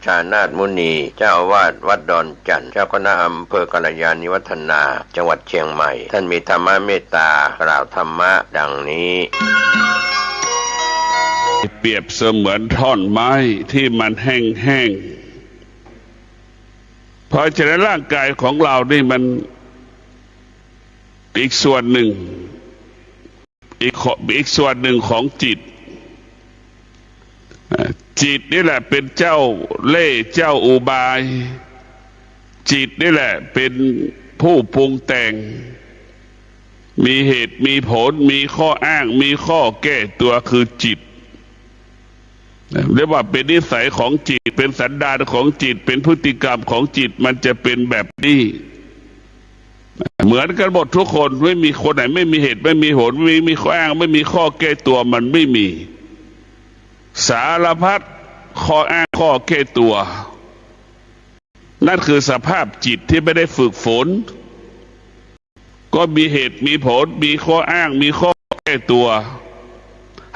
ชานาถมุนีเจ้าอาวาสวัดดอนจันทร์เจ้าคณะอำเภอกัลยาณิวัฒนาจังหวัดเชียงใหม่ท่านมีธรรมเมตตากล่าวธรรมะดังนี้เปรียบเสมือนท่อนไม้ที่มันแห้งเพราะฉะนั้นร่างกายของเรานี่มันอีกส่วนหนึ่งอีกส่วนหนึ่งของจิตนี่แหละเป็นเจ้าเล่ห์เจ้าอุบายจิตนี่แหละเป็นผู้ปรุงแต่งมีเหตุมีผลมีข้ออ้างมีข้อแก้ตัวคือจิตเรียกว่าเป็นนิสัยของจิตเป็นสันดานของจิตเป็นพฤติกรรมของจิตมันจะเป็นแบบนี้เหมือนกันหมดทุกคนไม่มีคนไหนไม่มีเหตุไม่มีผลไม่มีข้ออ้างไม่มีข้อแก้ตัวมันไม่มีสารพัดข้ออ้างข้อแก้ตัวนั่นคือสภาพจิตที่ไม่ได้ฝึกฝนก็มีเหตุมีผลมีข้ออ้างมีข้อแก้ตัว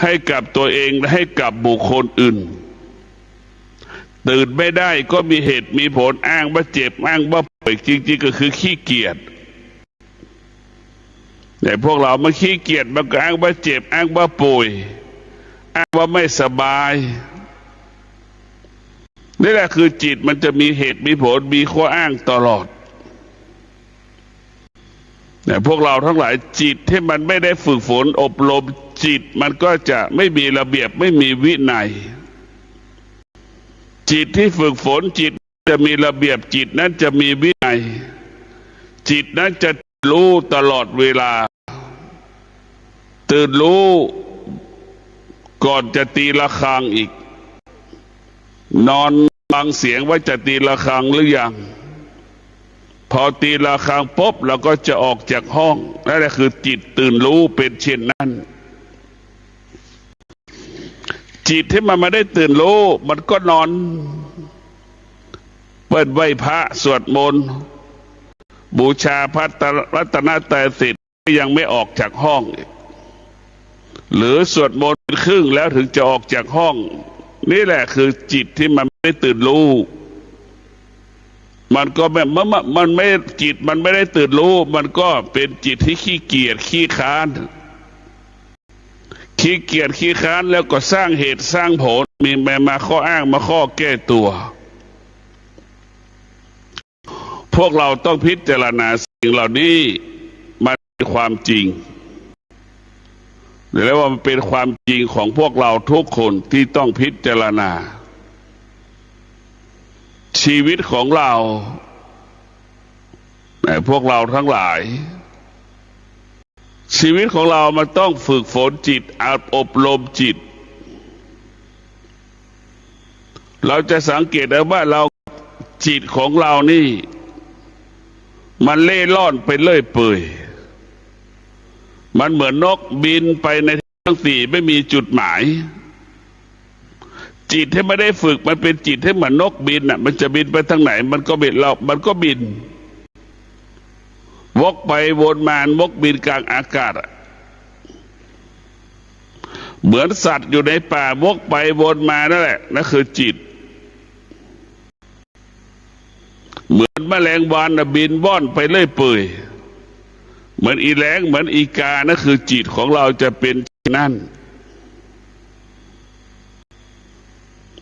ให้กับตัวเองและให้กับบุคคลอื่นตื่นไม่ได้ก็มีเหตุมีผลอ้างว่าเจ็บอ้างว่าป่วยจริงๆก็คือขี้เกียจแต่พวกเรามาขี้เกียจมันก็อ้างว่าเจ็บอ้างว่าป่วยอ้างว่าไม่สบายนี่แหละคือจิตมันจะมีเหตุมีผลมีข้ออ้างตลอดแต่พวกเราทั้งหลายจิตที่มันไม่ได้ฝึกฝนอบรมจิตมันก็จะไม่มีระเบียบไม่มีวินัยจิตที่ฝึกฝนจิตจะมีระเบียบจิตนั้นจะมีวินัยจิตนั้นจะรู้ตลอดเวลาตื่นรู้ก่อนจะตีระฆังอีกนอนฟังเสียงว่าจะตีระฆังหรือยังพอตีระฆังปุ๊บเราก็จะออกจากห้องนั่นแหละคือจิตตื่นรู้เป็นเช่นนั้นจิตที่มันไม่ได้ตื่นรู้มันก็นอนเปิดไหว้พระสวดมนต์บูชาพระรัตนตรัยสิทธิ์ยังไม่ออกจากห้องหรือสวดมนต์ครึ่งแล้วถึงจะออกจากห้องนี่แหละคือจิตที่มันไม่ได้ตื่นรู้มันก็แบบมันไม่จิตมันไม่ได้ตื่นรู้มันก็เป็นจิตที่ขี้เกียจขี้ค้านขี้เกียจขี้ค้านแล้วก็สร้างเหตุสร้างผลมีมาข้ออ้างมาข้อแก้ตัวพวกเราต้องพิจารณาสิ่งเหล่านี้มันเป็นความจริงหรือว่ามันเป็นความจริงของพวกเราทุกคนที่ต้องพิจารณาชีวิตของเราพวกเราทั้งหลายชีวิตของเรามันต้องฝึกฝนจิตอบรมจิตเราจะสังเกตได้ว่าเราจิตของเรานี่มันเล่ร่อนไปเรื่อยเปื่อยมันเหมือนนกบินไปในทั้งสี่ไม่มีจุดหมายจิตที่ไม่ได้ฝึกมันเป็นจิตที่เหมือนนกบินอ่ะมันจะบินไปทางไหนมันก็บินมันก็บินวกไปวนมาวกบินกลางอากาศเหมือนสัตว์อยู่ในป่าวกไปวนมานั่นแหละนั่นคือจิตเหมือนแมลงวันบินว่อนไปเรื่อยเปื่อยเหมือนอีแรงเหมือนอีกานั่นคือจิตของเราจะเป็นนั่น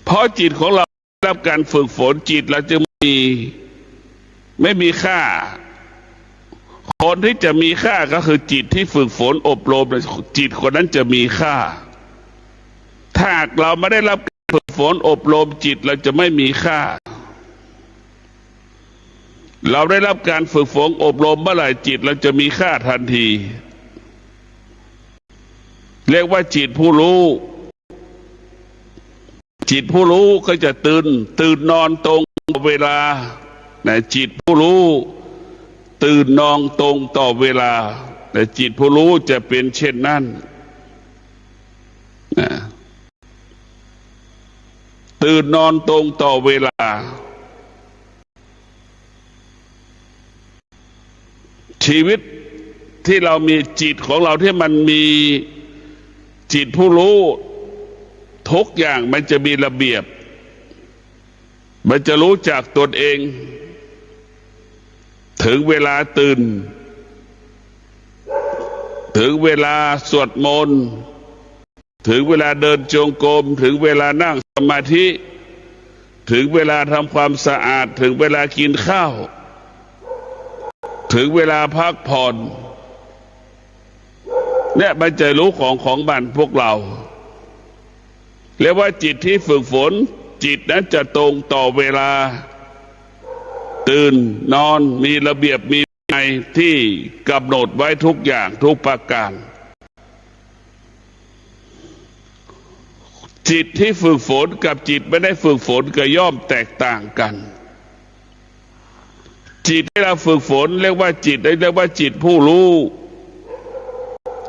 เพราะจิตของเราได้รับการฝึกฝนจิตเราจะไม่มีค่าคนที่จะมีค่าก็คือจิตที่ฝึกฝนอบรมจิตคนนั้นจะมีค่าถ้าเราไม่ได้รับการฝึกฝนอบรมจิตเราจะไม่มีค่าเราได้รับการฝึกฝนอบรมเมื่อไหร่จิตเราจะมีค่าทันทีเรียกว่าจิตผู้รู้จิตผู้รู้ก็จะตื่นนอนตรงเวลาแต่จิตผู้รู้ตื่นนอนตรงต่อเวลาแต่จิตผู้รู้จะเป็นเช่นนั้นตื่นนอนตรงต่อเวลาชีวิตที่เรามีจิตของเราที่มันมีจิตผู้รู้ทุกอย่างมันจะมีระเบียบ มันจะรู้จักตนเองถึงเวลาตื่นถึงเวลาสวดมนต์ถึงเวลาเดินจงกรมถึงเวลานั่งสมาธิถึงเวลาทำความสะอาดถึงเวลากินข้าวถึงเวลาพักผ่อนเนี่ยมันจะรู้ของบ้านพวกเราเรียกว่าจิตที่ฝึกฝนจิตนั้นจะตรงต่อเวลาตื่นนอนมีระเบียบมีวินัยที่กำหนดไว้ทุกอย่างทุกประการจิตที่ฝึกฝนกับจิตไม่ได้ฝึกฝนก็ย่อมแตกต่างกันจิตที่เราฝึกฝนเรียกว่าจิตเรียกว่าจิตผู้รู้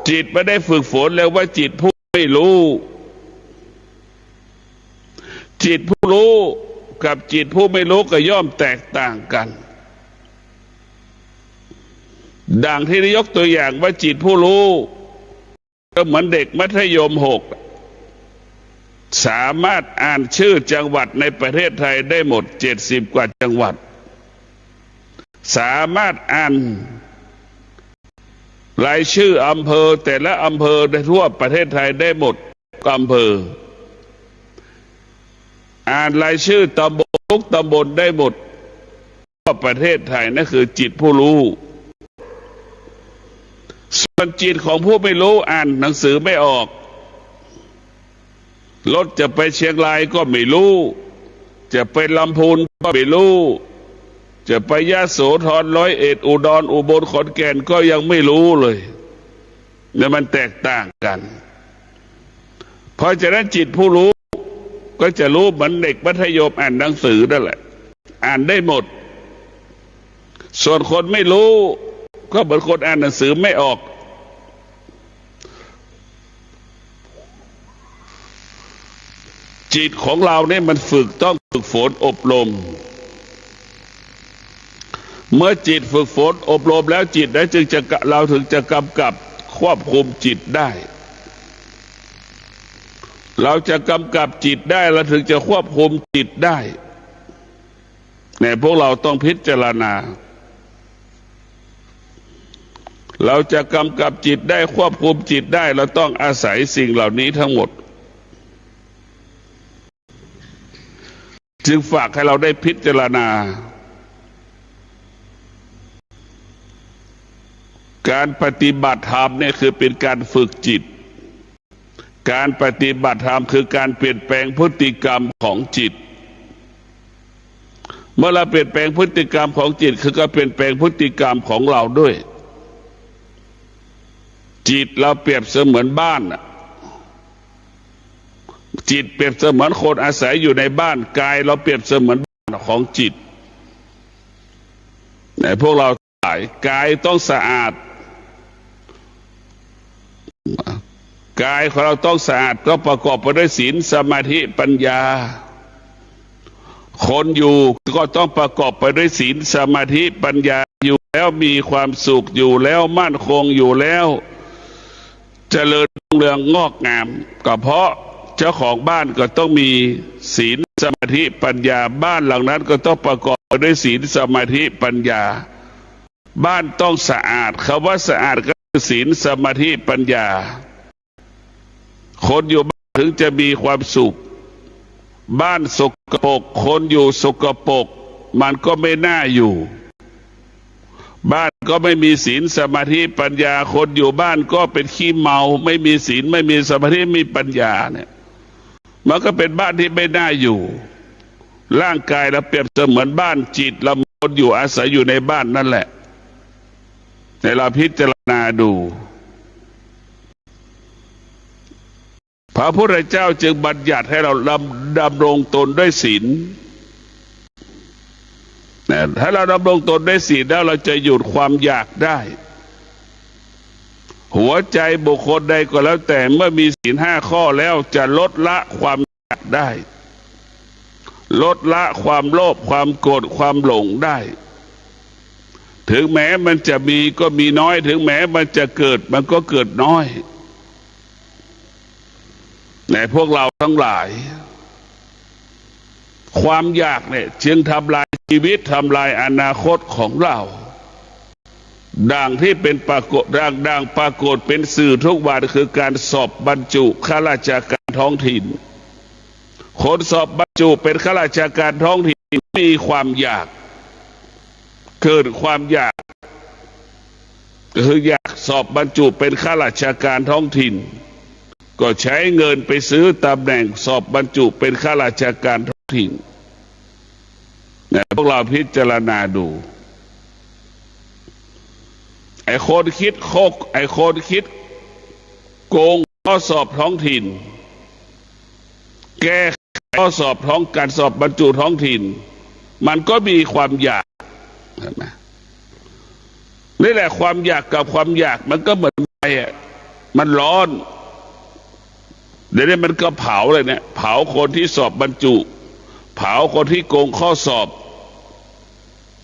จิตไม่ได้ฝึกฝนเรียกว่าจิตผู้ไม่รู้จิตผู้รู้กับจิตผู้ไม่รู้ก็ย่อมแตกต่างกันดังที่ได้ยกตัวอย่างว่าจิตผู้รู้ก็เหมือนเด็กมัธยม6สามารถอ่านชื่อจังหวัดในประเทศไทยได้หมด70 กว่าจังหวัดสามารถอ่านรายชื่ออำเภอแต่ละอำเภอในทั่วประเทศไทยได้หมดอำเภออ่านรายชื่อตำบลทุกตำบลได้หมดทั่วประเทศไทยนั่นคือจิตผู้รู้ส่วนจิตของผู้ไม่รู้อ่านหนังสือไม่ออกรถจะไปเชียงรายก็ไม่รู้จะไปลำพูนก็ไม่รู้จะไปยโสธร101อุดรอุบลขอนแก่นก็ยังไม่รู้เลยเนี่ยมันแตกต่างกันเพราะฉะนั้นจิตผู้รู้ก็จะรู้เหมือนเด็กมัธยมอ่านหนังสือนั่นแหละอ่านได้หมดส่วนคนไม่รู้ก็เหมือนคนอ่านหนังสือไม่ออกจิตของเราเนี่ยมันต้องฝึกฝนอบรมเมื่อจิตฝึกฝนอบรมแล้วจิตนั้นเราถึงจะกำกับควบคุมจิตได้เราจะกำกับจิตได้เราถึงจะควบคุมจิตได้เนี่ยพวกเราต้องพิจารณาเราจะกำกับจิตได้ควบคุมจิตได้เราต้องอาศัยสิ่งเหล่านี้ทั้งหมดจึงฝากให้เราได้พิจารณาการปฏิบัติธรรมเนี่ยคือเป็นการฝึกจิตการปฏิบัติธรรมคือการเปลี่ยนแปลงพฤติกรรมของจิตเมื่อเราเปลี่ยนแปลงพฤติกรรมของจิตคือการเปลี่ยนแปลงพฤติกรรมของเราด้วยจิตเราเปรียบเสมือนบ้านจิตเปรียบเสมือนคนอาศัยอยู่ในบ้านกายเราเปรียบเสมือนบ้านของจิตแต่พวกเราหลายกายต้องสะอาดกายของเราต้องสะอาดก็ประกอบไปด้วยศีลสมาธิปัญญาคนอยู่ก็ต้องประกอบไปด้วยศีลสมาธิปัญญาอยู่แล้วมีความสุขอยู่แล้วมั่นคงอยู่แล้วเจริญรุ่งเรืองงอกงามก็เพราะเจ้าของบ้านก็ต้องมีศีลสมาธิปัญญาบ้านหลังนั้นก็ต้องประกอบไปด้วยศีลสมาธิปัญญาบ้านต้องสะอาดคำว่าสะอาดก็คือศีลสมาธิปัญญาคนอยู่บ้านถึงจะมีความสุขบ้านสกปรกคนอยู่สกปรกมันก็ไม่น่าอยู่บ้านก็ไม่มีศีลสมาธิปัญญาคนอยู่บ้านก็เป็นขี้เมาไม่มีศีลไม่มีสมาธิไม่มีปัญญาเนี่ยมันก็เป็นบ้านที่ไม่น่าอยู่ร่างกายเราเปรียบเสมือนบ้านจิตเราคนอยู่อาศัยอยู่ในบ้านนั่นแหละแต่เราพิจารณาดูพระพุทธเจ้าจึงบัญญัติให้เราดำรงตนด้วยศีลถ้าเราดำรงตนด้วยศีลแล้วเราจะหยุดความอยากได้หัวใจบุคคลใดก็แล้วแต่เมื่อมีศีล5 ข้อแล้วจะลดละความอยากได้ลดละความโลภความโกรธความหลงได้ถึงแม้มันจะมีก็มีน้อยถึงแม้มันจะเกิดมันก็เกิดน้อยในพวกเราทั้งหลาย ความอยากเนี่ยจึงทำลายชีวิตทำลายอนาคตของเราดังที่เป็นปรากฏดังปรากฏเป็นสื่อทุกวันคือการสอบบรรจุข้าราชการท้องถิ่นคนสอบบรรจุเป็นข้าราชการท้องถิ่นมีความอยากเกิดความอยากคืออยากสอบบรรจุเป็นข้าราชการท้องถิ่นก็ใช้เงินไปซื้อตำแหน่งสอบบรรจุเป็นข้าราชการท้องถิ่นพวกเราพิจารณาดูไอ้คนคิดโกงข้อสอบท้องถิ่นแก้ข้อสอบการสอบบรรจุท้องถิ่นมันก็มีความอยากเห็นไหมนี่แหละความอยากกับความอยากมันก็เหมือนไฟอ่ะมันร้อนเดี๋ยวนี้มันก็เผาเลยเนี่ยเผาคนที่สอบบรรจุเผาคนที่โกงข้อสอบ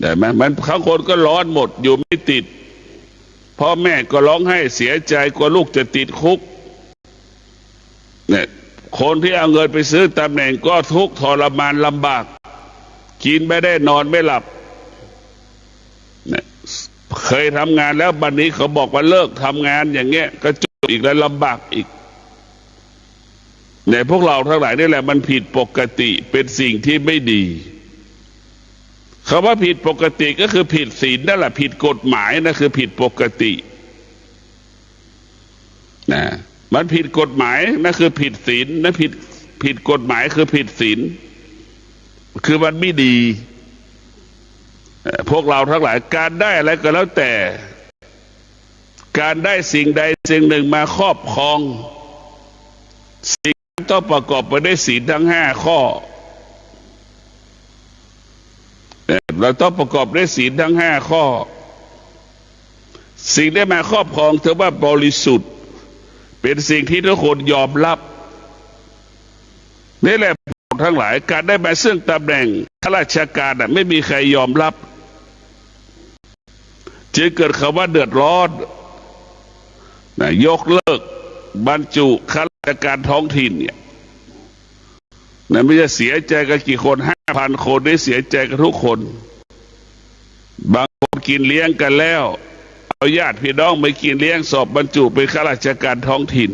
ได้ไหมมันบางคนก็ร้อนหมดอยู่ไม่ติดพ่อแม่ก็ร้องไห้เสียใจกลัวลูกจะติดคุกเนี่ยคนที่เอาเงินไปซื้อตำแหน่งก็ทุกข์ทรมานลำบากกินไม่ได้นอนไม่หลับเนี่ยเคยทำงานแล้วบัดนี้เขาบอกว่าเลิกทำงานอย่างเงี้ยก็จบอีกแล้วลำบากอีกเนี่ยพวกเราทั้งหลายนี่แหละมันผิดปกติเป็นสิ่งที่ไม่ดีคำว่าผิดปกติก็คือผิดศีลนั่นแหละผิดกฎหมายนะคือผิดปกตินะมันผิดกฎหมายนั่นคือผิดศีลนะผิดกฎหมายคือผิดศีลคือมันไม่ดีพวกเราทั้งหลายการได้อะไรก็แล้วแต่การได้สิ่งใดสิ่งหนึ่งมาครอบครองสิ่งนั้นต้องประกอบไปด้วยศีลทั้ง5 ข้อเราต้องประกอบด้วยศีลทั้ง5 ข้อสิ่งได้มาครอบครองถือว่าบริสุทธิ์เป็นสิ่งที่ทุกคนยอมรับนี่แหละทั้งหลายการได้มาซึ่งตำแหน่งข้าราชการไม่มีใครยอมรับจึงเกิดคำว่าเดือดร้อนยกเลิกบรรจุข้าราชการท้องถิ่นเนี่ยไม่จะเสียใจกันกี่คน 5,000 คนได้เสียใจกันทุกคนบางคนกินเลี้ยงกันแล้วเอาญาติพี่น้องไปกินเลี้ยงสอบบรรจุเป็นข้าราชการท้องถิ่น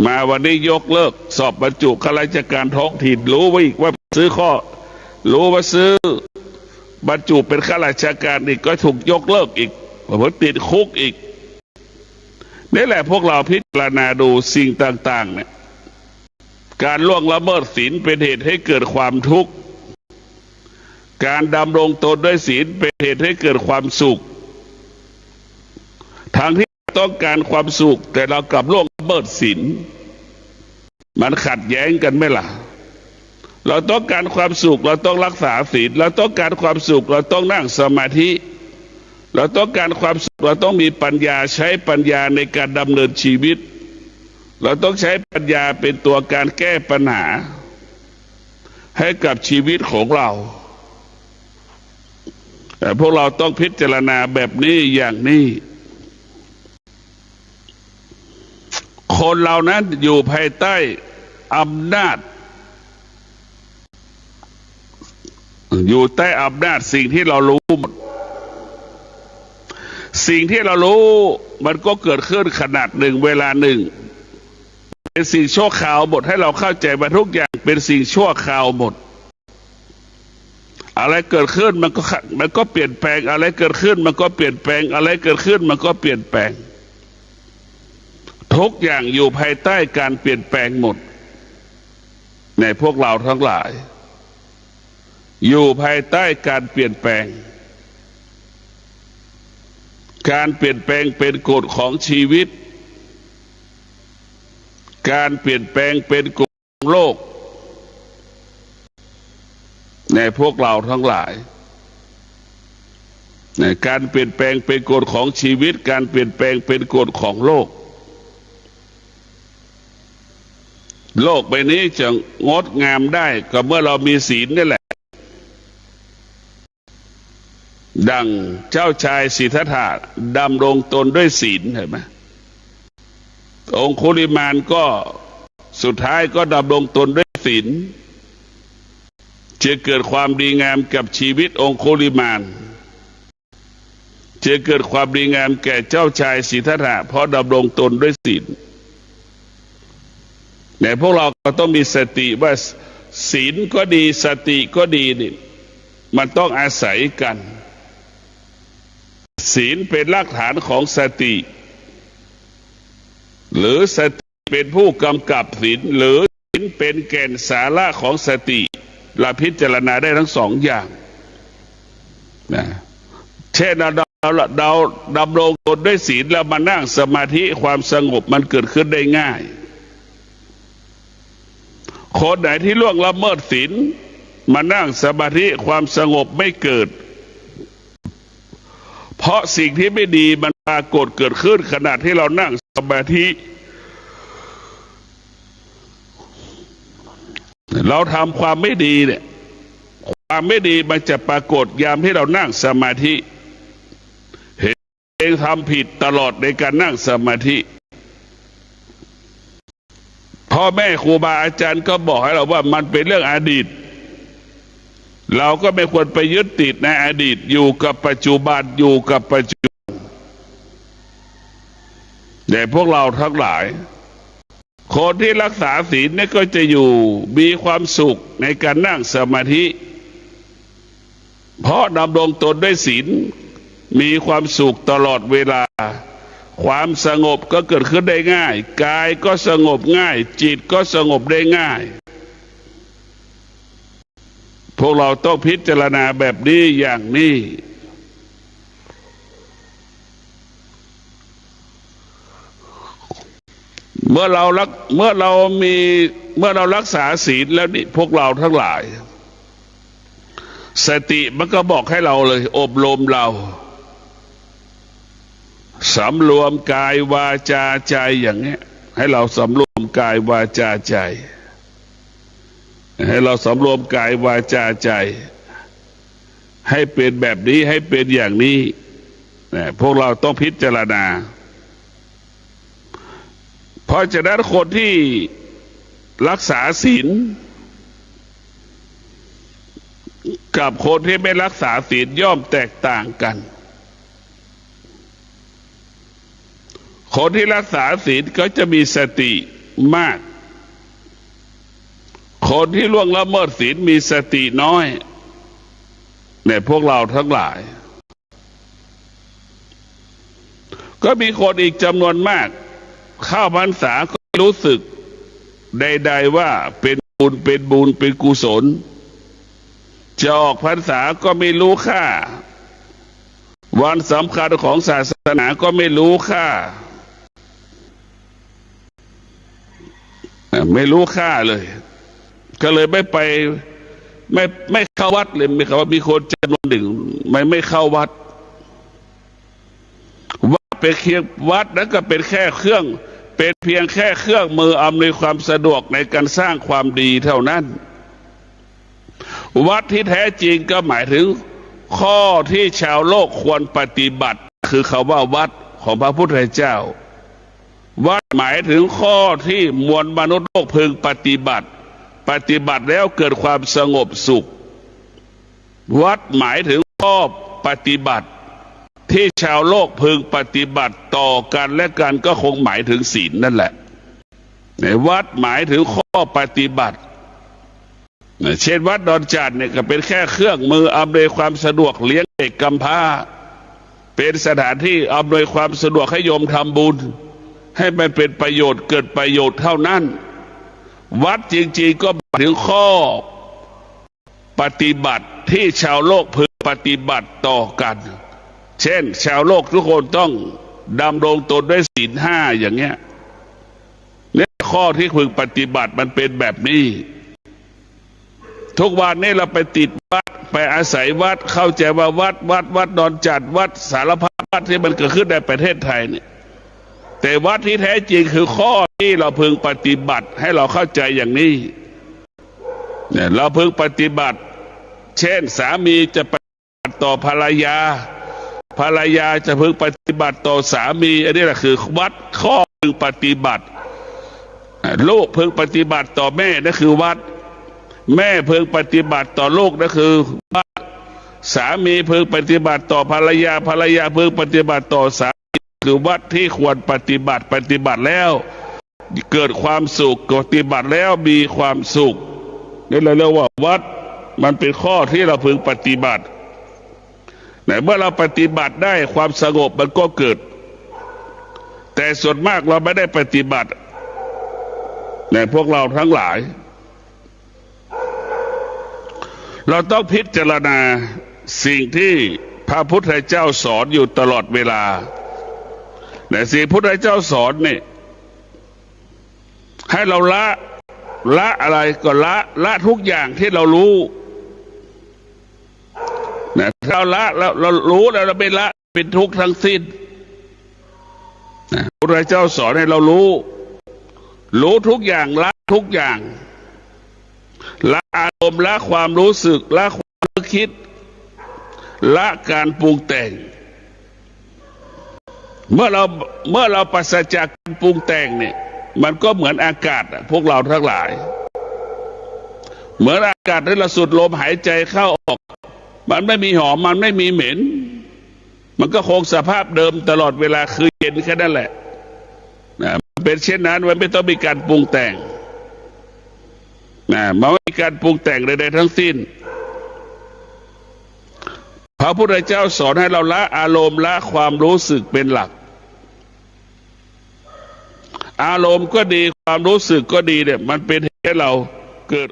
มาวันนี้ยกเลิกสอบบรรจุข้าราชการท้องถิ่นรู้ไว้อีกว่าซื้อบรรจุเป็นข้าราชการอีกก็ถูกยกเลิกอีกเพราะติดคุกอีกนี่แหละพวกเราพิจารณาดูสิ่งต่างๆเนี่ยการล่วงละเมิดศีลเป็นเหตุให้เกิดความทุกข์การดำรงตนด้วยศีลเป็นเหตุให้เกิดความสุขทางที่ต้องการความสุขแต่เรากลับล่วงละเมิดศีลมันขัดแย้งกันไหมล่ะเราต้องการความสุขเราต้องรักษาศีลเราต้องการความสุขเราต้องนั่งสมาธิเราต้องการความสุขเราต้องมีปัญญาใช้ปัญญาในการดำเนินชีวิตเราต้องใช้ปัญญาเป็นตัวการแก้ปัญหาให้กับชีวิตของเราแต่พวกเราต้องพิจารณาแบบนี้อย่างนี้คนเรานั้นอยู่ภายใต้อำนาจอยู่ใต้อำนาจสิ่งที่เรารู้สิ่งที่เรารู้มันก็เกิดขึ้นขนาดหนึ่งเวลาหนึ่งเป็นสิ่งชั่วคราวหมดให้เราเข้าใจว่าทุกอย่างเป็นสิ่งชั่วคราวหมดอะไรเกิดขึ้นมันก็เปลี่ยนแปลงอะไรเกิดขึ้นมันก็เปลี่ยนแปลงอะไรเกิดขึ้นมันก็เปลี่ยนแปลงทุกอย่างอยู่ภายใต้การเปลี่ยนแปลงหมดในพวกเราทั้งหลายอยู่ภายใต้การเปลี่ยนแปลงการเปลี่ยนแปลงเป็นกฎของชีวิตการเปลี่ยนแปลงเป็นกฎของโลกในพวกเราทั้งหลายในการเปลี่ยนแปลงเป็นกฎของชีวิตการเปลี่ยนแปลงเป็นกฎของโลกโลกใบนี้จะงดงามได้ก็เมื่อเรามีศีลนี่แหละดังเจ้าชายสิทธัตถะดำรงตนด้วยศีลเห็นไหมองคุลิมานก็สุดท้ายก็ดำรงตนด้วยศีล จะเกิดความดีงามกับชีวิตองคุลิมานจะเกิดความดีงามแก่เจ้าชายสิทธัตถะเพราะดำรงตนด้วยศีลแต่พวกเราก็ต้องมีสติว่าศีลก็ดีสติก็ดีนี่มันต้องอาศัยกันศีลเป็นรากฐานของสติหรือสติเป็นผู้กำกับศีลหรือศีลเป็นแก่นสาระของสติเราพิจารณาได้ทั้งสองอย่างนะเช่นเราดำรงตนด้วยศีลแล้วมานั่งสมาธิความสงบมันเกิดขึ้นได้ง่ายคนไหนที่ล่วงละเมิดศีลมานั่งสมาธิความสงบไม่เกิดเพราะสิ่งที่ไม่ดีมันปรากฏเกิดขึ้นขณะที่เรานั่งสมาธิเราทำความไม่ดีเนี่ยความไม่ดีมันจะปรากฏยามที่เรานั่งสมาธิเห็นเองทำผิดตลอดในการนั่งสมาธิพ่อแม่ครูบาอาจารย์ก็บอกให้เราว่ามันเป็นเรื่องอดีตเราก็ไม่ควรไปยึดติดในอดีตอยู่กับปัจจุบันอยู่กับปัจจุบันแต่พวกเราทั้งหลายคนที่รักษาศีลนี่ก็จะอยู่มีความสุขในการนั่งสมาธิเพราะดำรงตนด้วยศีลมีความสุขตลอดเวลาความสงบก็เกิดขึ้นได้ง่ายกายก็สงบง่ายจิตก็สงบได้ง่ายพวกเราต้องพิจารณาแบบนี้อย่างนี้เมื่อเรารักษาศีลแล้วนี่พวกเราทั้งหลายสติมันก็บอกให้เราเลยอบรมเราสำรวมกายวาจาใจอย่างนี้ให้เราสำรวมกายวาจาใจให้เราสำรวมกายวาจาใจให้เป็นแบบนี้ให้เป็นอย่างนี้พวกเราต้องพิจารณาเพราะฉะนั้นคนที่รักษาศีลกับคนที่ไม่รักษาศีลย่อมแตกต่างกันคนที่รักษาศีลก็จะมีสติมากคนที่ล่วงละเมิดศีลมีสติน้อยในพวกเราทั้งหลายก็มีคนอีกจำนวนมากเข้าพรรษาก็รู้สึกใดๆว่าเป็นบุญเป็นกุศลจะออกพรรษาก็ไม่รู้ค่าวันสำคัญของศาสนาก็ไม่รู้ค่าไม่รู้ค่าเลยก็เลยไม่ไปไม่เข้าวัดเลยไม่เข้าวัดมีคนจำนวนหนึ่งไม่เข้าวัดวัดเป็นเพียงวัดนั้นก็เป็นแค่เครื่องเป็นเพียงแค่เครื่องมืออำนวยความสะดวกในการสร้างความดีเท่านั้นวัดที่แท้จริงก็หมายถึงข้อที่ชาวโลกควรปฏิบัติคือคำว่าวัดของพระพุทธเจ้าวัดหมายถึงข้อที่มวลมนุษย์โลกพึงปฏิบัติแล้วเกิดความสงบสุขวัดหมายถึงข้อปฏิบัติที่ชาวโลกพึงปฏิบัติต่อกันและกันก็คงหมายถึงศีลนั่นแหละในวัดหมายถึงข้อปฏิบัติเช่นวัดดอนจานเนี่ยก็เป็นแค่เครื่องมืออำนวยความสะดวกเลี้ยงเด็กกำพร้าเป็นสถานที่อำนวยความสะดวกให้โยมทำบุญให้มันเป็นประโยชน์เกิดประโยชน์เท่านั้นวัดจริงๆก็หมายถึงข้อปฏิบัติที่ชาวโลกพึงปฏิบัติต่อกันเช่นชาวโลกทุกคนต้องดำรงตนด้วยศีลห้าอย่างเงี้ยเนี่ยข้อที่พึงปฏิบัติมันเป็นแบบนี้ทุกวันนี้เราไปติดวัดไปอาศัยวัดเข้าใจว่าวัดดอนจัดวัดสารพัดวัดที่มันเกิดขึ้นในประเทศไทยเนี่ยแต่วัดที่แท้จริงคือข้อที่เราพึงปฏิบัติให้เราเข้าใจอย่างนี้เนี่ยเราพึงปฏิบัติเช่นสามีจะปฏิบัติต่อภรรยาจะพึงปฏิบัติต่อสามีอันนี้แหละคือวัดข้อพึงปฏิบัติลูกพึงปฏิบัติต่อแม่นั่นคือวัด แม่พึงปฏิบัติต่อลูกนะคือว่าสามีพึงปฏิบัติต่อภรรยาภรรยาพึงปฏิบัติต่อสามีคือวัดที่ควรปฏิบัติแล้วเกิดความสุขปฏิบัติแล้วมีความสุขนี่เราเรียกว่าวัดมันเป็นข้อที่เราพึงปฏิบัติเมื่อเราปฏิบัติได้ความสงบมันก็เกิดแต่ส่วนมากเราไม่ได้ปฏิบัติพวกเราทั้งหลายเราต้องพิจารณาสิ่งที่พระพุทธเจ้าสอนอยู่ตลอดเวลาสิ่งพระพุทธเจ้าสอนนี่ให้เราละอะไรก็ละทุกอย่างที่เรารู้ถ้าเราละเรารู้แล้วเราไม่ละเป็นทุกข์ทั้งสิ้นพระพุทธเจ้าสอนให้เรารู้ทุกอย่างละทุกอย่างละอารมณ์ละความรู้สึกละความคิดละการปรุงแต่งเมื่อเราปราศจากการปรุงแต่งเนี่ยมันก็เหมือนอากาศพวกเราทั้งหลายเหมือนอากาศที่เราสูดลมหายใจเข้าออกมันไม่มีหอมมันไม่มีเหม็นมันก็คงสภาพเดิมตลอดเวลาคือเย็นแค่นั้นแหละเป็นเช่นนั้นมันไม่ต้องมีการปรุงแต่งมันไม่มีการปรุงแต่งใดๆทั้งสิ้นพระพุทธเจ้าสอนให้เราละอารมณ์ละความรู้สึกเป็นหลักอารมณ์ก็ดีความรู้สึกก็ดีเนี่ยมันเป็นให้เราเกิด